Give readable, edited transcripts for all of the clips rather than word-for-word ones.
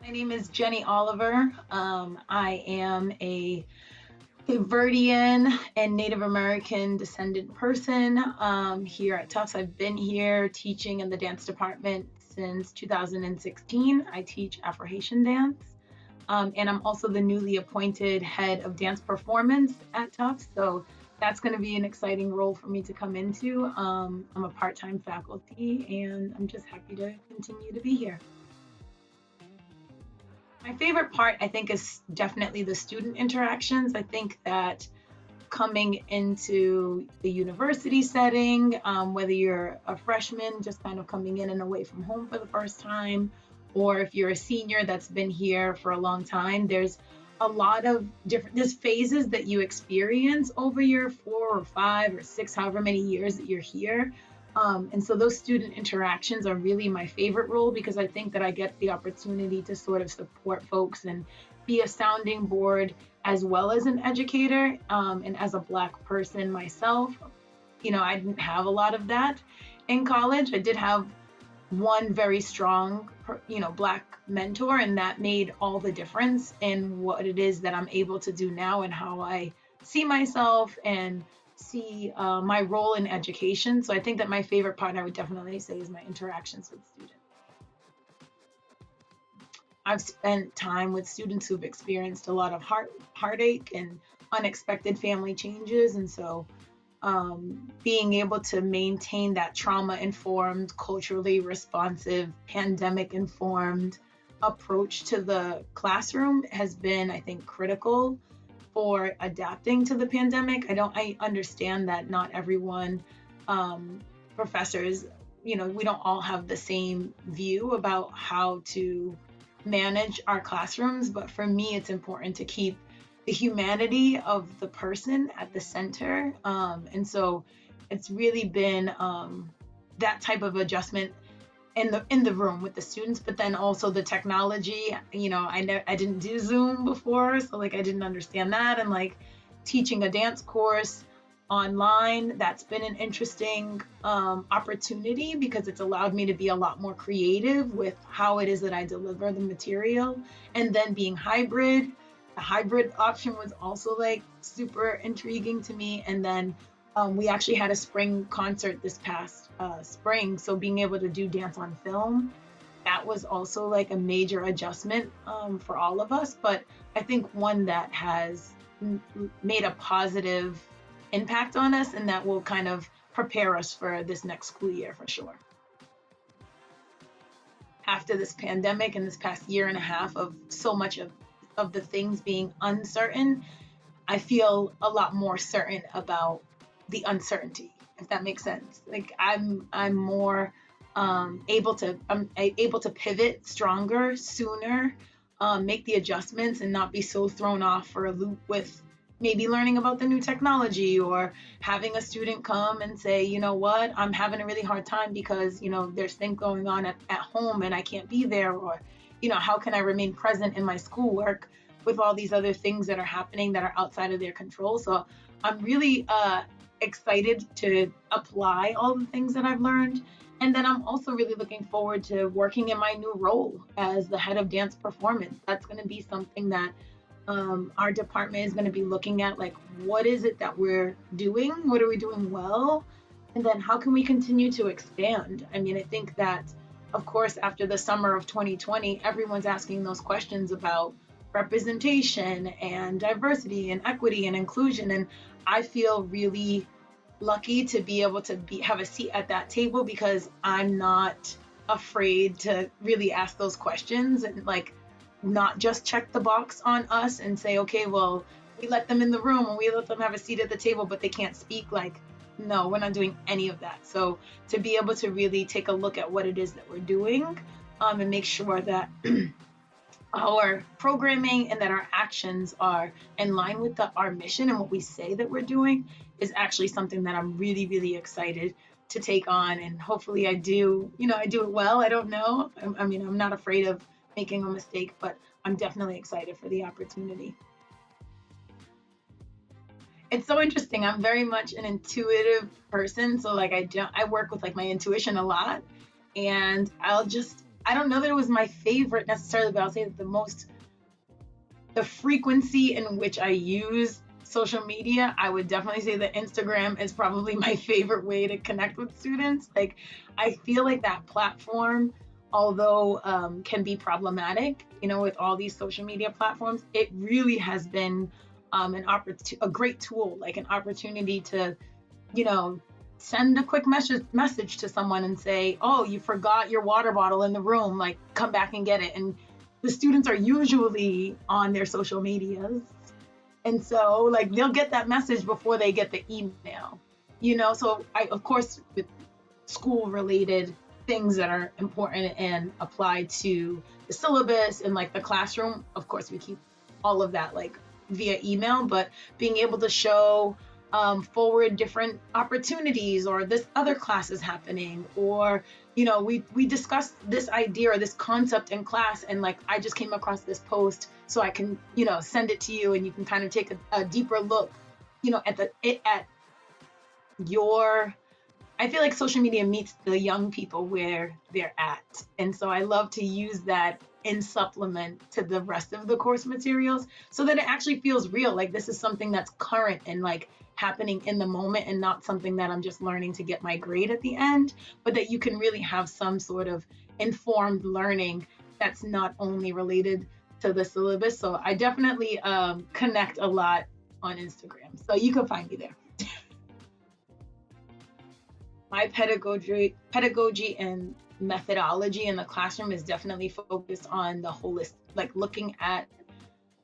My name is Jenny Oliver. I am a Caverdian and Native American descendant person here at Tufts. I've been here teaching in the dance department since 2016. I teach Afro-Haitian dance, and I'm also the newly appointed head of dance performance at Tufts. So that's going to be an exciting role for me to come into. I'm a part-time faculty, and I'm just happy to continue to be here. My favorite part, I think, is definitely the student interactions. I think that coming into the university setting, whether you're a freshman just kind of coming in and away from home for the first time, or if you're a senior that's been here for a long time, there's a lot of different there's phases that you experience over your 4 or 5 or 6, however many years that you're here. And so those student interactions are really my favorite role because I think that I get the opportunity to sort of support folks and be a sounding board as well as an educator. And as a Black person myself, I didn't have a lot of that in college. I did have one very strong, Black mentor, and that made all the difference in what it is that I'm able to do now and how I see myself and see my role in education. So I think that my favorite part, I would definitely say, is my interactions with students. I've spent time with students who've experienced a lot of heartache and unexpected family changes. And so being able to maintain that trauma informed, culturally responsive, pandemic informed approach to the classroom has been, I think, critical for adapting to the pandemic. I understand that not everyone, professors, we don't all have the same view about how to manage our classrooms, but for me, it's important to keep the humanity of the person at the center. And so it's really been that type of adjustment in the room with the students, but then also the technology. I didn't do Zoom before, so like I didn't understand that, and like teaching a dance course online, that's been an interesting opportunity because it's allowed me to be a lot more creative with how it is that I deliver the material. And then being hybrid, the hybrid option was also like super intriguing to me. And then we actually had a spring concert this past spring. So being able to do dance on film, that was also like a major adjustment for all of us. But I think one that has made a positive impact on us and that will kind of prepare us for this next school year for sure. After this pandemic and this past year and a half of so much of the things being uncertain, I feel a lot more certain about the uncertainty, if that makes sense. Like I'm more able to pivot stronger, sooner, make the adjustments and not be so thrown off for a loop with maybe learning about the new technology or having a student come and say, you know what, I'm having a really hard time because, there's things going on at home and I can't be there, or, how can I remain present in my schoolwork with all these other things that are happening that are outside of their control. So I'm really excited to apply all the things that I've learned. And then I'm also really looking forward to working in my new role as the head of dance performance. That's going to be something that our department is going to be looking at, like, what is it that we're doing? What are we doing well? And then how can we continue to expand? I mean, I think that, of course, after the summer of 2020, everyone's asking those questions about representation and diversity and equity and inclusion. And I feel really lucky to be able to have a seat at that table because I'm not afraid to really ask those questions and like not just check the box on us and say, okay, well, we let them in the room and we let them have a seat at the table, but they can't speak. Like, no, we're not doing any of that. So to be able to really take a look at what it is that we're doing and make sure that our programming and that our actions are in line with our mission and what we say that we're doing is actually something that I'm really, really excited to take on. And hopefully I do it well. I don't know. I'm not afraid of making a mistake, but I'm definitely excited for the opportunity. It's so interesting. I'm very much an intuitive person. So like I work with like my intuition a lot, and I'll just I don't know that it was my favorite necessarily, but I'll say that the frequency in which I use social media, I would definitely say that Instagram is probably my favorite way to connect with students. Like, I feel like that platform, although can be problematic, with all these social media platforms, it really has been a great tool, like an opportunity to, you know, send a quick message to someone and say, "Oh, you forgot your water bottle in the room. Like, come back and get it." And the students are usually on their social medias, and so like they'll get that message before they get the email. So I, of course, with school related things that are important and apply to the syllabus and like the classroom, of course we keep all of that like via email, but being able to show forward different opportunities, or this other class is happening, or we discussed this idea or this concept in class, and like I just came across this post, so I can send it to you, and you can kind of take a deeper look at your. I feel like social media meets the young people where they're at. And so I love to use that in supplement to the rest of the course materials, so that it actually feels real. Like this is something that's current and like happening in the moment, and not something that I'm just learning to get my grade at the end, but that you can really have some sort of informed learning that's not only related to the syllabus. So I definitely connect a lot on Instagram. So you can find me there. My pedagogy and methodology in the classroom is definitely focused on the holistic, like looking at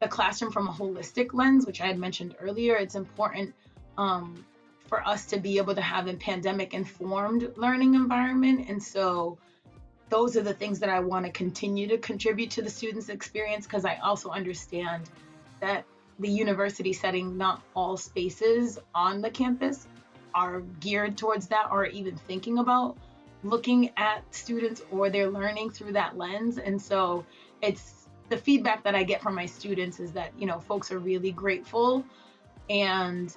the classroom from a holistic lens, which I had mentioned earlier. It's important for us to be able to have a pandemic informed learning environment. And so those are the things that I want to continue to contribute to the students' experience, because I also understand that the university setting, not all spaces on the campus are geared towards that, or even thinking about looking at students or their learning through that lens. And so it's the feedback that I get from my students is that, folks are really grateful and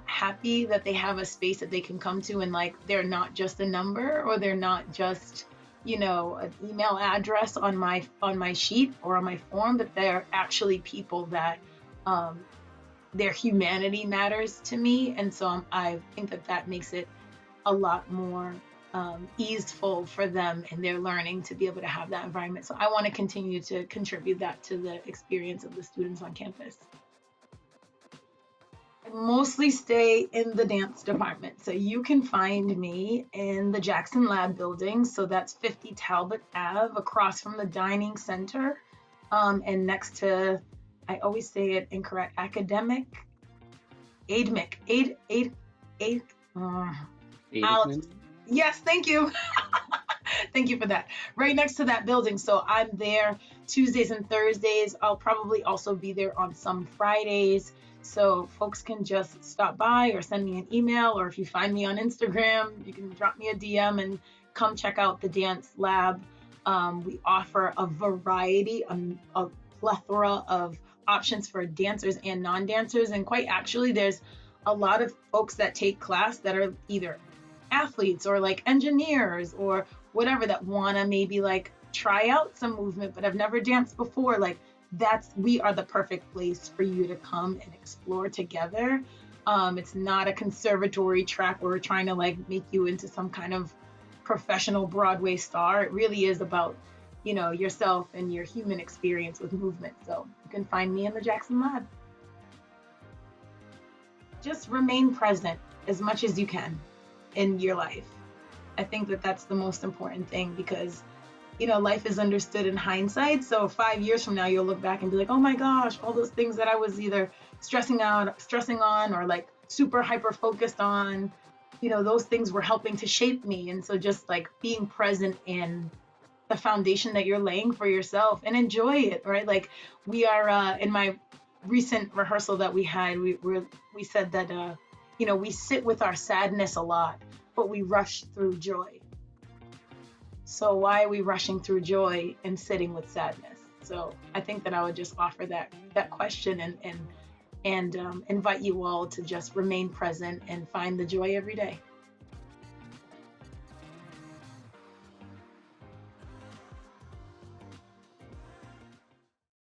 happy that they have a space that they can come to, and like they're not just a number, or they're not just an email address on my sheet or on my form, but they're actually people that their humanity matters to me. And so I think that makes it a lot more easeful for them in their learning to be able to have that environment. So I want to continue to contribute that to the experience of the students on campus. I mostly stay in the dance department. So you can find me in the Jackson Lab building. So that's 50 Talbot Ave, across from the dining center, and next to, I always say it incorrect, academic, ADMIC. Yes, thank you. Thank you for that. Right next to that building. So I'm there Tuesdays and Thursdays. I'll probably also be there on some Fridays. So folks can just stop by or send me an email, or if you find me on Instagram, you can drop me a DM and come check out the dance lab. We offer a variety, a plethora of options for dancers and non-dancers. And quite actually, there's a lot of folks that take class that are either athletes or like engineers or whatever, that want to maybe like try out some movement but have never danced before. Like we are the perfect place for you to come and explore together. It's not a conservatory track where we're trying to like make you into some kind of professional Broadway star. It really is about yourself and your human experience with movement. So you can find me in the Jackson Lab. Just remain present as much as you can in your life. I think that that's the most important thing, because life is understood in hindsight. So 5 years from now, you'll look back and be like, oh my gosh, all those things that I was either stressing on, or like super hyper focused on, those things were helping to shape me. And so just like being present in the foundation that you're laying for yourself, and enjoy it, right? Like we are in my recent rehearsal that we had, we said that we sit with our sadness a lot, but we rush through joy. So why are we rushing through joy and sitting with sadness? So I think that I would just offer that question and invite you all to just remain present and find the joy every day.